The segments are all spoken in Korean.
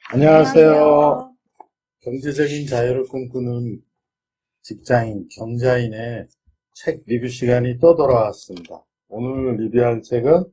안녕하세요. 경제적인 자유를 꿈꾸는 직장인, 경자인의 책 리뷰 시간이 또 돌아왔습니다. 오늘 리뷰할 책은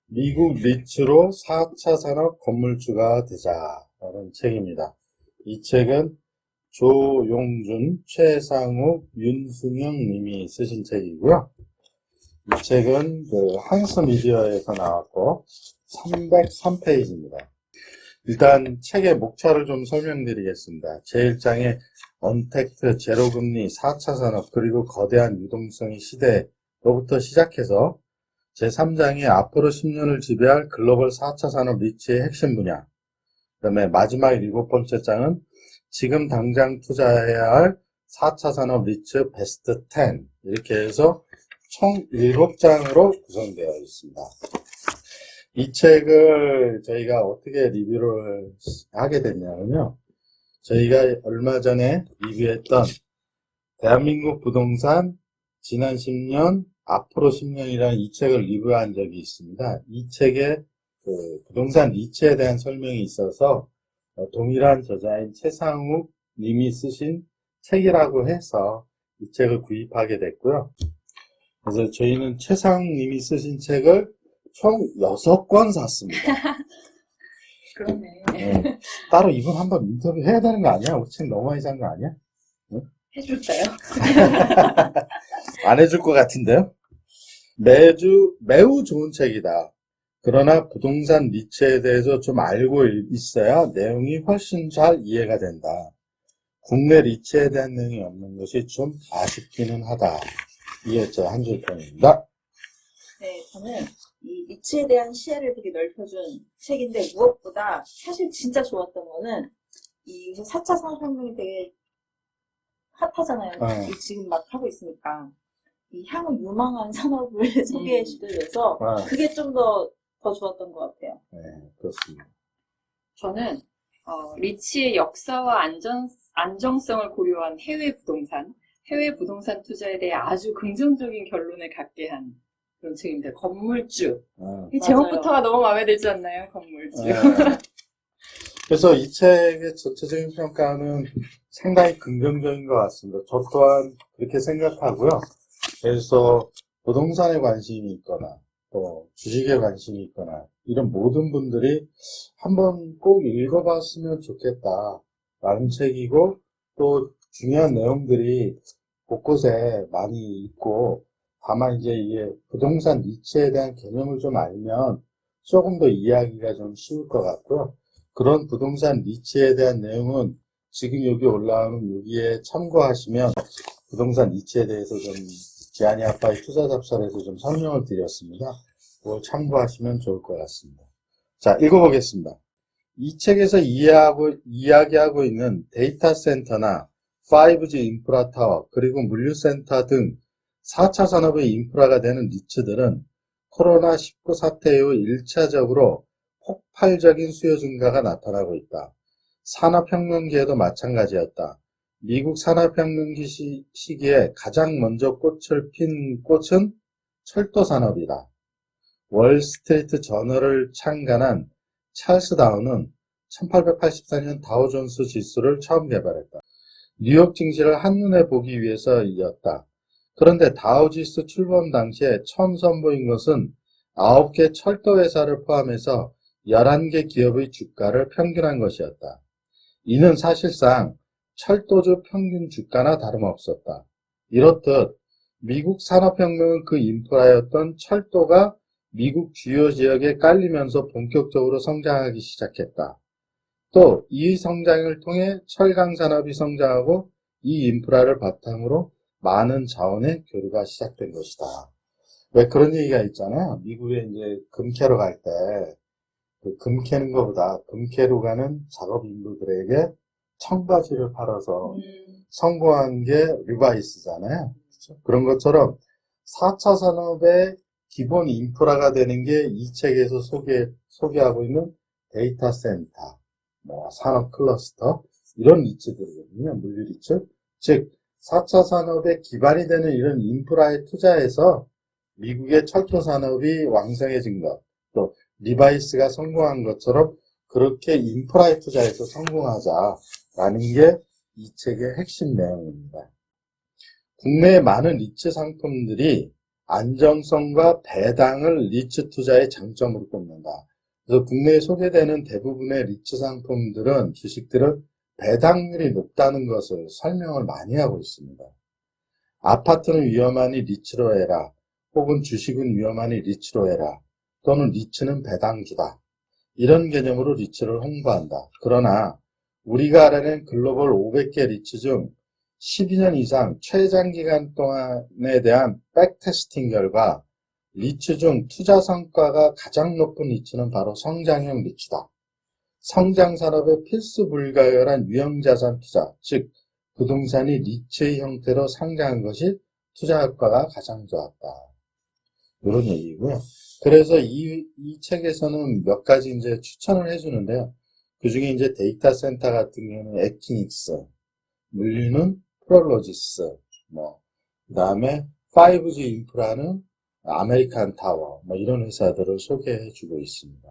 미국 리츠로 4차 산업 건물주가 되자라는 책입니다. 이 책은 조용준, 최상욱, 윤승영 님이 쓰신 책이고요. 이 책은 한스미디어에서 나왔고 303페이지입니다. 일단 책의 목차를 좀 설명드리겠습니다. 제1장에 언택트, 제로금리, 4차 산업, 그리고 거대한 유동성의 시대로부터 시작해서 제3장에 앞으로 10년을 지배할 글로벌 4차 산업 리츠의 핵심 분야, 그 다음에 마지막 7번째 장은 지금 당장 투자해야 할 4차 산업 리츠 베스트 10, 이렇게 해서 총 7장으로 구성되어 있습니다. 이 책을 저희가 어떻게 리뷰를 하게 됐냐면요. 저희가 얼마 전에 리뷰했던 대한민국 부동산 지난 10년, 앞으로 10년이라는 이 책을 리뷰한 적이 있습니다. 이 책에 부동산 리츠에 대한 설명이 있어서 동일한 저자인 최상욱 님이 쓰신 책이라고 해서 이 책을 구입하게 됐고요. 그래서 저희는 최상욱 님이 쓰신 책을 총 6권 샀습니다. 그러네. 따로 이분 한번 인터뷰 해야 되는 거 아니야? 우리 책 너무 많이 산 거 아니야? 응? 해줄까요? 안 해줄 것 같은데요? 매우 좋은 책이다. 그러나 부동산 리츠에 대해서 좀 알고 있어야 내용이 훨씬 잘 이해가 된다. 국내 리츠에 대한 내용이 없는 것이 좀 아쉽기는 하다. 이게 제 한 줄 평입니다. 네, 저는 이 리츠에 대한 시야를 되게 넓혀준 책인데 무엇보다 사실 진짜 좋았던 거는 이 4차 산업혁명이 되게 핫하잖아요. 이 지금 막 하고 있으니까 이 향후 유망한 산업을 소개해 주셔서 그게 좀 더 좋았던 것 같아요. 네, 그렇습니다. 저는 리츠의 역사와 안정성을 고려한 해외 부동산 투자에 대해 아주 긍정적인 결론을 갖게 한 그런 책입니다. 건물주. 이 제목부터가 너무 마음에 들지 않나요? 건물주. 그래서 이 책의 전체적인 평가는 상당히 긍정적인 것 같습니다. 저 또한 그렇게 생각하고요. 그래서 부동산에 관심이 있거나 또 주식에 관심이 있거나 이런 모든 분들이 한번 꼭 읽어봤으면 좋겠다라는 책이고, 또 중요한 내용들이 곳곳에 많이 있고, 다만 이제 이게 부동산 리츠에 대한 개념을 좀 알면 조금 더 이해하기가 좀 쉬울 것 같고요. 그런 부동산 리츠에 대한 내용은 지금 여기 올라오는 여기에 참고하시면 부동산 리츠에 대해서 좀 지한이 아빠의 투자잡설에서 좀 설명을 드렸습니다. 그걸 참고하시면 좋을 것 같습니다. 자, 읽어보겠습니다. 이 책에서 이야기하고 있는 데이터 센터나 5G 인프라 타워, 그리고 물류센터 등 4차 산업의 인프라가 되는 리츠들은 코로나19 사태 이후 1차적으로 폭발적인 수요 증가가 나타나고 있다. 산업혁명기에도 마찬가지였다. 미국 산업혁명기 시기에 가장 먼저 꽃을 핀 꽃은 철도 산업이다. 월스트리트 저널을 창간한 찰스 다우는 1884년 다우존스 지수를 처음 개발했다. 뉴욕 증시를 한눈에 보기 위해서이었다. 그런데 다우지수 출범 당시에 처음 선보인 것은 9개 철도 회사를 포함해서 11개 기업의 주가를 평균한 것이었다. 이는 사실상 철도주 평균 주가나 다름없었다. 이렇듯 미국 산업혁명은 그 인프라였던 철도가 미국 주요 지역에 깔리면서 본격적으로 성장하기 시작했다. 또 이 성장을 통해 철강 산업이 성장하고 이 인프라를 바탕으로 많은 자원의 교류가 시작된 것이다. 왜 그런 얘기가 있잖아요. 미국에 이제 금 캐러 갈 때 금 캐는 것보다 금 캐러 가는 작업 인부들에게 청바지를 팔아서 성공한 게 리바이스잖아요. 그렇죠? 그런 것처럼 4차 산업의 기본 인프라가 되는 게 이 책에서 소개하고 있는 데이터 센터, 산업 클러스터, 이런 리츠들이거든요. 물류 리츠. 즉, 4차 산업의 기반이 되는 이런 인프라에 투자해서 미국의 철도 산업이 왕성해진 것, 또 리바이스가 성공한 것처럼 그렇게 인프라에 투자해서 성공하자라는 게 이 책의 핵심 내용입니다. 국내의 많은 리츠 상품들이 안정성과 배당을 리츠 투자의 장점으로 꼽는다. 그래서 국내에 소개되는 대부분의 리츠 상품들은 주식들은 배당률이 높다는 것을 설명을 많이 하고 있습니다. 아파트는 위험하니 리츠로 해라. 혹은 주식은 위험하니 리츠로 해라. 또는 리츠는 배당주다. 이런 개념으로 리츠를 홍보한다. 그러나 우리가 알아낸 글로벌 500개 리츠 중 12년 이상 최장기간 동안에 대한 백테스팅 결과 리츠 중 투자 성과가 가장 높은 리츠는 바로 성장형 리츠다. 성장 산업의 필수 불가결한 유형자산 투자, 즉 부동산이 리츠의 형태로 상장한 것이 투자 효과가 가장 좋았다. 이런 얘기고요. 그래서 이 책에서는 몇 가지 이제 추천을 해주는데요. 그 중에 이제 데이터 센터 같은 경우는 에키닉스, 물류는 프롤로지스, 그 다음에 5G 인프라는 아메리칸 타워, 이런 회사들을 소개해주고 있습니다.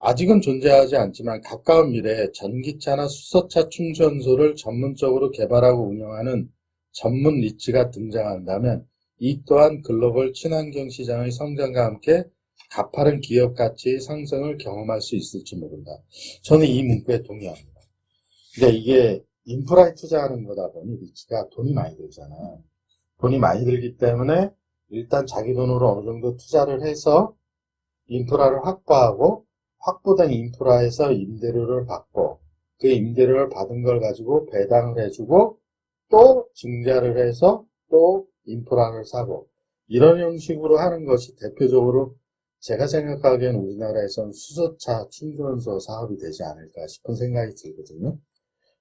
아직은 존재하지 않지만 가까운 미래에 전기차나 수소차 충전소를 전문적으로 개발하고 운영하는 전문 리츠가 등장한다면 이 또한 글로벌 친환경 시장의 성장과 함께 가파른 기업 가치의 상승을 경험할 수 있을지 모른다. 저는 이 문구에 동의합니다. 근데 이게 인프라에 투자하는 거다 보니 리츠가 돈이 많이 들잖아요. 돈이 많이 들기 때문에 일단 자기 돈으로 어느 정도 투자를 해서 인프라를 확보하고 확보된 인프라에서 임대료를 받고 그 임대료를 받은 걸 가지고 배당을 해주고 또 증자를 해서 또 인프라를 사고 이런 형식으로 하는 것이 대표적으로 제가 생각하기에는 우리나라에서는 수소차 충전소 사업이 되지 않을까 싶은 생각이 들거든요.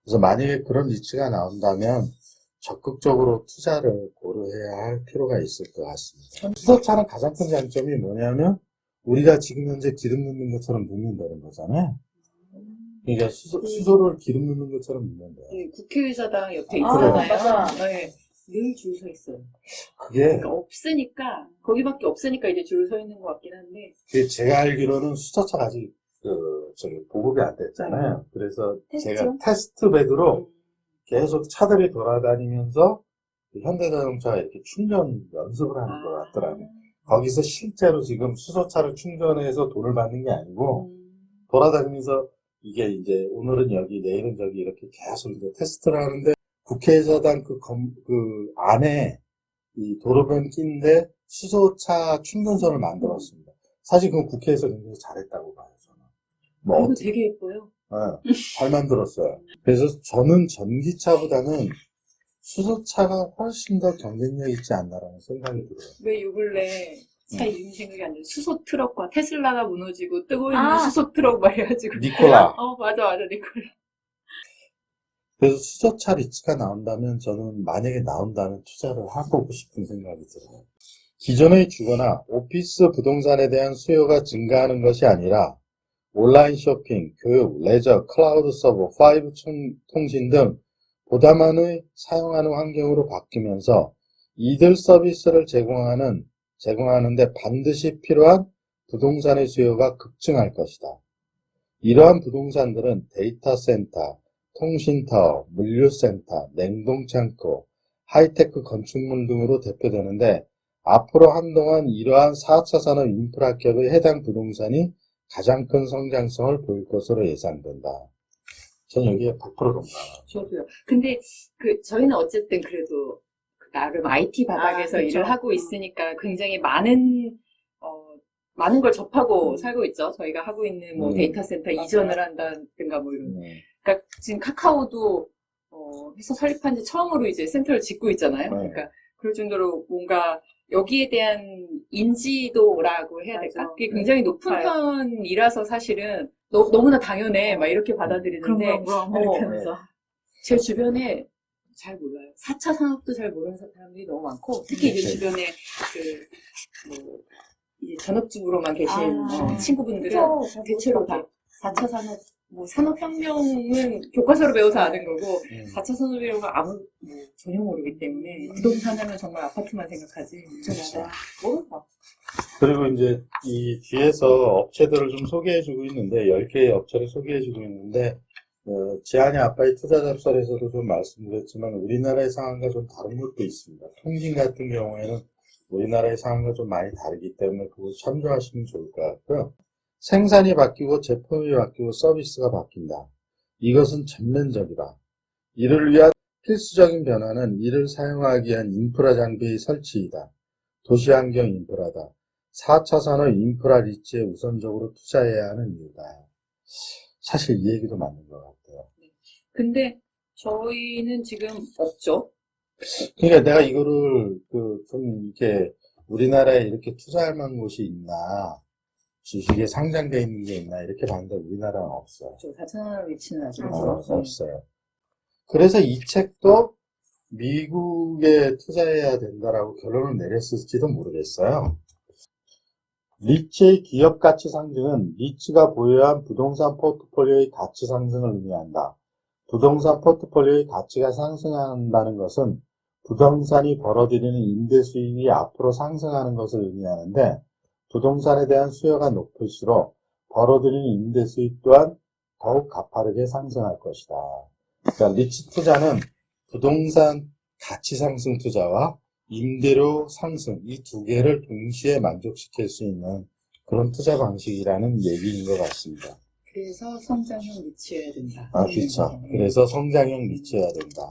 그래서 만약에 그런 리츠가 나온다면 적극적으로 투자를 고려해야 할 필요가 있을 것 같습니다. 수소차는 가장 큰 장점이 뭐냐면 우리가 지금 현재 기름 넣는 것처럼 넣는다는 거잖아요. 그러니까 수소를 기름 넣는 것처럼 넣는다. 네, 국회의사당 옆에 아, 있잖아요. 맞아. 네, 늘 줄 서 있어요. 그게 그러니까 없으니까 거기밖에 없으니까 이제 줄 서 있는 것 같긴 한데. 제가 알기로는 수소차가 아직 보급이 안 됐잖아요. 그래서 제가 테스트 베드로 계속 차들이 돌아다니면서 현대자동차가 이렇게 충전 연습을 하는 것 같더라고요. 거기서 실제로 지금 수소차를 충전해서 돈을 받는 게 아니고 돌아다니면서 이게 이제 오늘은 여기 내일은 저기 이렇게 계속 이제 테스트를 하는데 국회의사당 그 안에 이 도로변 끼인데 수소차 충전소를 만들었습니다. 사실 그건 국회에서 굉장히 잘했다고 봐요, 저는. 이거 되게 예뻐요. 네, 잘 만들었어요. 그래서 저는 전기차보다는 수소차가 훨씬 더 경쟁력 있지 않나라는 생각이 들어요. 왜 요 근래 차 이름이 생각이 안 나요. 수소 트럭과 테슬라가 무너지고 뜨고 있는 아. 수소 트럭 말해가지고. 니콜라. 맞아, 니콜라. 그래서 수소차 리츠가 나온다면 저는 만약에 나온다면 투자를 하고 싶은 생각이 들어요. 기존의 주거나 오피스 부동산에 대한 수요가 증가하는 것이 아니라 온라인 쇼핑, 교육, 레저, 클라우드 서버, 5G 통신 등 보다 많은 사용하는 환경으로 바뀌면서 이들 서비스를 제공하는데 반드시 필요한 부동산의 수요가 급증할 것이다. 이러한 부동산들은 데이터 센터, 통신타워, 물류센터, 냉동창고, 하이테크 건축물 등으로 대표되는데 앞으로 한동안 이러한 4차 산업 인프라격의 해당 부동산이 가장 큰 성장성을 보일 것으로 예상된다. 저는 여기에 100% 동감합니다. 저도요. 근데 저희는 어쨌든 그래도 나름 IT 바닥에서 그쵸. 일을 하고 있으니까 굉장히 많은 걸 접하고 살고 있죠. 저희가 하고 있는 데이터 센터 이전을 한다든가 이런. 그러니까 지금 카카오도 회사 설립한 지 처음으로 이제 센터를 짓고 있잖아요. 그러니까 그럴 정도로 뭔가 여기에 대한 인지도라고 해야 될까? 그게 굉장히 높은 편이라서 사실은 너무나 당연해 막 이렇게 받아들이는데 제 주변에 잘 몰라요. 4차 산업도 잘 모르는 사람들이 너무 많고 특히 이제 주변에 이제 전업주부로만 계신 친구분들은 대체로 다 4차 산업 뭐 산업혁명은 교과서로 배워서 아는 거고 4차 산업이라고 전혀 모르기 때문에 부동산 하면 정말 아파트만 생각하지. 맞아. 모르겠어. 그리고 이제 이 뒤에서 업체들을 좀 소개해주고 있는데, 10개의 업체를 소개해주고 있는데, 지한이 아빠의 투자 잡설에서도 좀 말씀드렸지만, 우리나라의 상황과 좀 다른 것도 있습니다. 통신 같은 경우에는 우리나라의 상황과 좀 많이 다르기 때문에 그걸 참조하시면 좋을 것 같고요. 생산이 바뀌고 제품이 바뀌고 서비스가 바뀐다. 이것은 전면적이다. 이를 위한 필수적인 변화는 이를 사용하기 위한 인프라 장비의 설치이다. 도시환경 인프라다. 4차 산업 인프라 리츠에 우선적으로 투자해야 하는 이유다. 사실 이 얘기도 맞는 것 같아요. 근데 저희는 지금 없죠. 그러니까 내가 이거를 좀 이렇게 우리나라에 이렇게 투자할 만한 곳이 있나, 주식에 상장되어 있는 게 있나 이렇게 봤는데 우리나라는 없어요. 4차 산업 위치는 아직 없어요. 그래서 이 책도 미국에 투자해야 된다라고 결론을 내렸을지도 모르겠어요. 리츠의 기업 가치 상승은 리츠가 보유한 부동산 포트폴리오의 가치 상승을 의미한다. 부동산 포트폴리오의 가치가 상승한다는 것은 부동산이 벌어들이는 임대 수익이 앞으로 상승하는 것을 의미하는데, 부동산에 대한 수요가 높을수록 벌어들이는 임대 수익 또한 더욱 가파르게 상승할 것이다. 그러니까 리츠 투자는 부동산 가치 상승 투자와 임대료 상승, 이 두 개를 동시에 만족시킬 수 있는 그런 투자 방식이라는 얘기인 것 같습니다. 그래서 성장형 리츠여야 된다. 그렇죠. 그래서 성장형 리츠여야 된다.